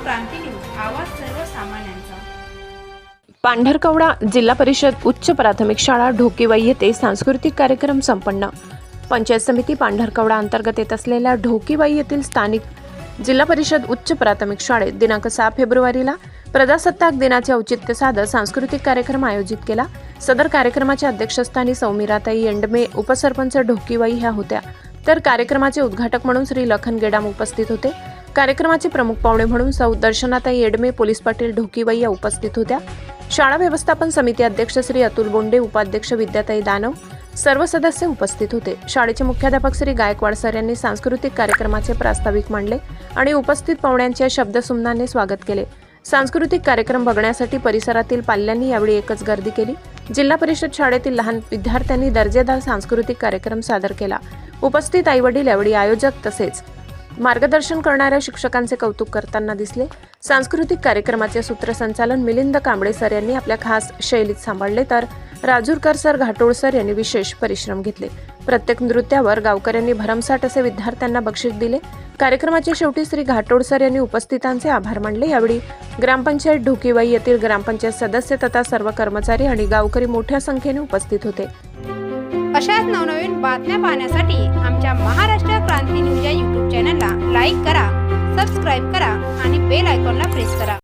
क्रांती news, आवाज सर्वसामान्यांचा। पांढरकवडा जिल्हा परिषद उच्च प्राथमिक शाळा ढोकेवाई येथे सांस्कृतिक कार्यक्रम संपन्न। पंचायत समिती पांढरकवडा अंतर्गत येत असलेल्या ढोकेवाई येथील स्थानिक जिल्हा परिषद उच्च प्राथमिक शाळेत दिनांक 6 फेब्रुवारीला प्रजासत्ताक दिनाचे औचित्य साधत सांस्कृतिक कार्यक्रम आयोजित केला। सदर कार्यक्रमाच्या अध्यक्षस्थानी सौमिराताई येंडमे उपसरपंच ढोकेवाई ह्या होत्या, तर कार्यक्रमाचे उद्घाटक म्हणून श्री लखन गेडाम उपस्थित होते। कार्यक्रमाचे प्रमुख पाहुणे म्हणून सौ दर्शनाताई येडमे, पोलीस पाटील ढोकेवाई या उपस्थित होत्या। शाळा व्यवस्थापन समिती अध्यक्ष श्री अतुल बोंडे, उपाध्यक्ष विद्याताई दानव, सर्व सदस्य उपस्थित होते। शाळेचे मुख्याध्यापक श्री गायकवाड सर यांनी सांस्कृतिक कार्यक्रमाचे प्रास्ताविक मांडले आणि उपस्थित पाहुण्यांचे शब्दसुमनाने स्वागत केले। सांस्कृतिक कार्यक्रम बघण्यासाठी परिसरातील पाल्यांनी यावेळी एकच गर्दी केली। जिल्हा परिषद शाळेतील लहान विद्यार्थ्यांनी दर्जेदार सांस्कृतिक कार्यक्रम सादर केला। उपस्थित आईवडील यावेळी आयोजक तसेच मार्गदर्शन करणाऱ्या शिक्षकांचे कौतुक करताना दिसले। सांस्कृतिक कार्यक्रमाचे सूत्रसंचालन मिलिंद कांबळे सर यांनी आपल्या खास शैलीत सांभाळले, तर राजूरकर सर, घाटोळ सर यांनी विशेष परिश्रम घेतले। प्रत्येक नृत्यावर गावकऱ्यांनी भरमसाठ असे विद्यार्थ्यांना बक्षीस दिले। कार्यक्रमाच्या शेवटी श्री घाटोळ सर यांनी उपस्थितांचे आभार मानले। यावेळी ग्रामपंचायत ढोकेवाई येथील ग्रामपंचायत सदस्य तथा सर्व कर्मचारी आणि गावकरी मोठ्या संख्येने उपस्थित होते। अशाच नवनवीन बातम्या पाहण्यासाठी आमच्या महाराष्ट्र क्रांती न्यूज या YouTube चॅनलला लाईक करा, सबस्क्राईब करा आणि बेल आयकॉनला प्रेस करा।